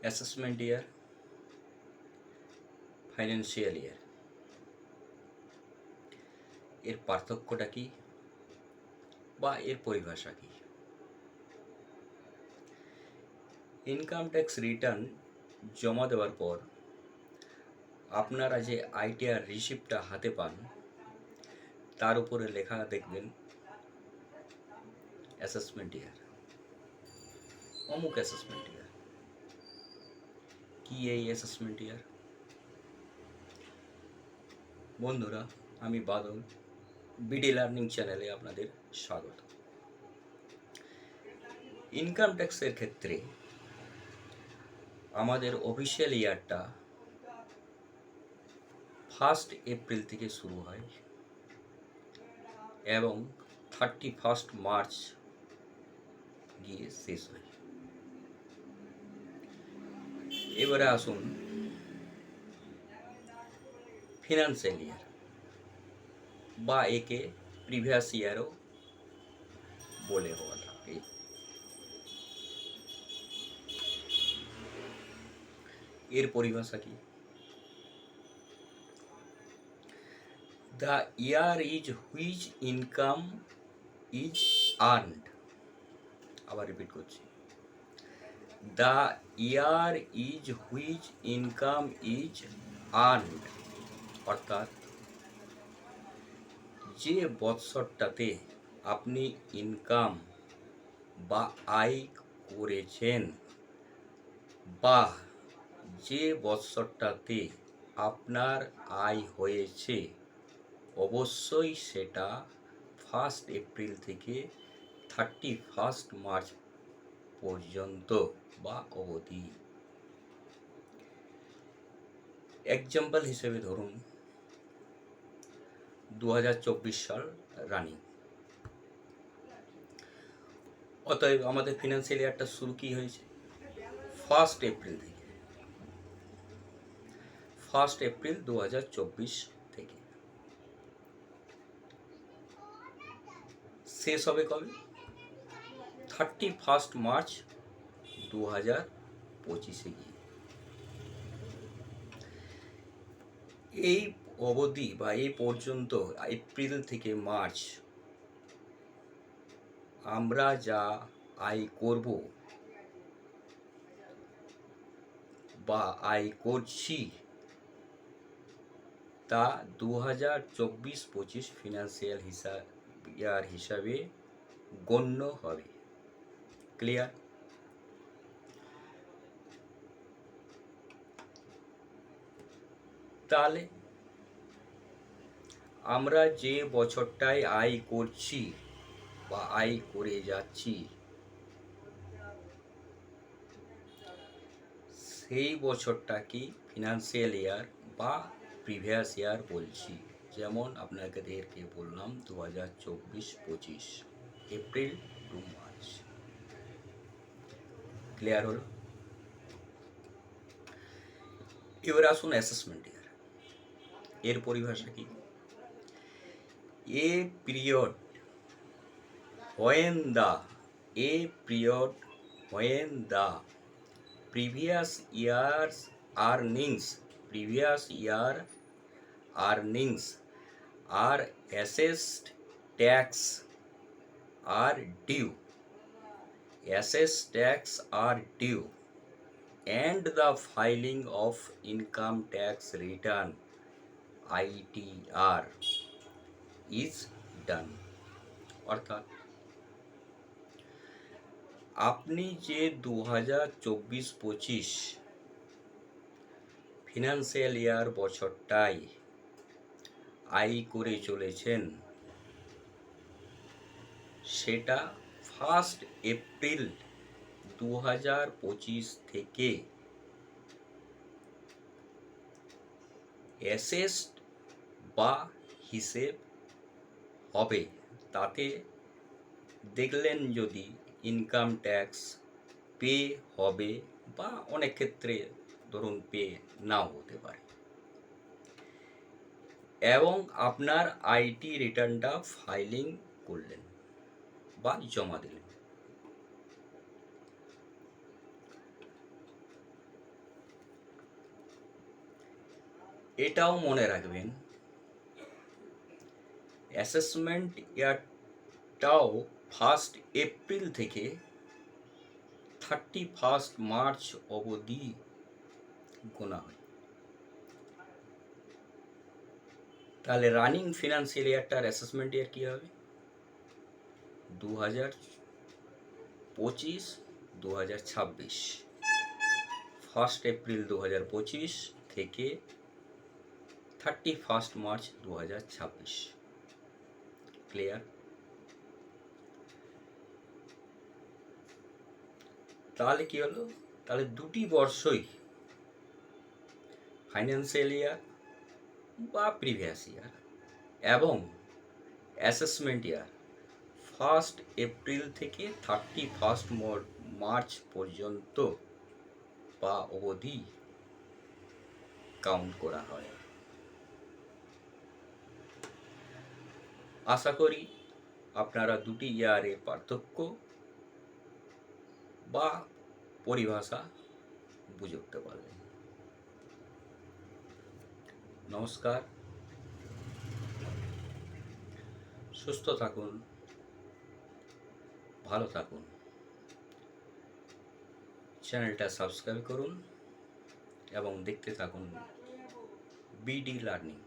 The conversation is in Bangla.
অ্যাসেসমেন্ট ইয়ার, ফাইন্যান্সিয়াল ইয়ার, এর পার্থক্যটা কি বা এর পরিভাষা কি? ইনকাম ট্যাক্স রিটার্ন জমা দেওয়ার পর আপনারা যে আইটিআর রিসিপ্টটা হাতে পান তার উপরে লেখা দেখবেন অ্যাসেসমেন্ট ইয়ার, অমুক অ্যাসেসমেন্ট ইয়ার। কি এই অ্যাসেসমেন্ট ইয়ার? বন্ধুরা, আমি বাদল, বিডি লার্নিং চ্যানেলে আপনাদের স্বাগত। ইনকাম ট্যাক্সের ক্ষেত্রে আমাদের অফিসিয়াল ইয়ারটা 1 এপ্রিল থেকে শুরু হয় এবং 31 মার্চ গিয়ে শেষ হয়। এবারে আসুন ফিনান্সিয়াল ইয়ার, বা একে প্রিভিয়াস ইয়ারও বলে হওয়া থাকে। এর পরিভাষা কি? The year is which income is earned. আবার রিপিট করছি, the year is which income is earned, অর্থাৎ যে বৎসরটাতে আপনি ইনকাম বা আয় করেছেন, বা যে বৎসরটাতে আপনার আয় হয়েছে, অবশ্যই সেটা 1 এপ্রিল থেকে 31 মার্চ পর্যন্ত বা অবধি। এক্সাম্পল হিসেবে ধরুন 2024 সাল রানিং, অতএব আমাদের ফিনান্সিয়াল ইয়ারটা শুরু কি হয়েছে 1 এপ্রিল থেকে। 1 এপ্রিল 2024 থেকে শেষ হবে কবে? 31 মার্চ 2025 গিয়ে। এই অবধি বা এই পর্যন্ত, এপ্রিল থেকে মার্চ, আমরা যা আয় করব বা আয় করছি তা 2024-25 ফিনান্সিয়াল ইয়ার হিসাবে গণ্য হবে। ক্লিয়ার? তাহলে আমরা যে বছরটায় আয় করছি বা আয় করে যাচ্ছি, সেই বছরটাকে ফিনান্সিয়াল ইয়ার বা প্রিভিয়াস ইয়ার বলছি। যেমন আপনাদেরকে বললাম 2024-25, এপ্রিল টু মার্চ। ক্লিয়ার হল? এবার আসুন অ্যাসেসমেন্ট ইয়ার, এর পরিভাষা কি? A period when the previous year earnings are assessed tax are due and the filing of income tax return ITR is done। অর্থাৎ আপনি যে 2024-25 ফিনান্সিয়াল ইয়ার বছরটায় আয় করে চলেছেন, সেটা 1 এপ্রিল 2025 থেকে অ্যাসেসড বা হিসেব হবে। তাতে দেখলেন যদি ইনকাম ট্যাক্স পে হবে, বা অনেক ক্ষেত্রে ধরুন পে নাও হতে পারে, এবং আপনার আইটি রিটার্নটা ফাইলিং করলেন বা জমা দিলেন। এটাও মনে রাখবেন, অ্যাসেসমেন্ট ইয়ারটাও 1 এপ্রিল থেকে 31 মার্চ অবধি গোনা হয়। তাহলে রানিং ফিনান্সিয়াল ইয়ারটার অ্যাসেসমেন্ট ইয়ার কী হবে? 2025-2026, 1 এপ্রিল 2025 থেকে 31 মার্চ 2026। ক্লিয়ার? তাহলে কি হলো? তাহলে দুটি বর্ষই ফাইন্যান্সিয়াল ইয়ার বা প্রিভিয়াস ইয়ার এবং অ্যাসেসমেন্ট ইয়ার 1 এপ্রিল থেকে 31 মার্চ পর্যন্ত বা অবধি কাউন্ট করা হয়। আশা করি আপনারা দুটি ইয়ারের পার্থক্য বা পরিভাষা বুঝতে পারবেন। নমস্কার, সুস্থ থাকুন, ভালো থাকুন। চ্যানেলটা সাবস্ক্রাইব করুন এবং দেখতে থাকুন বিডি লার্নিং।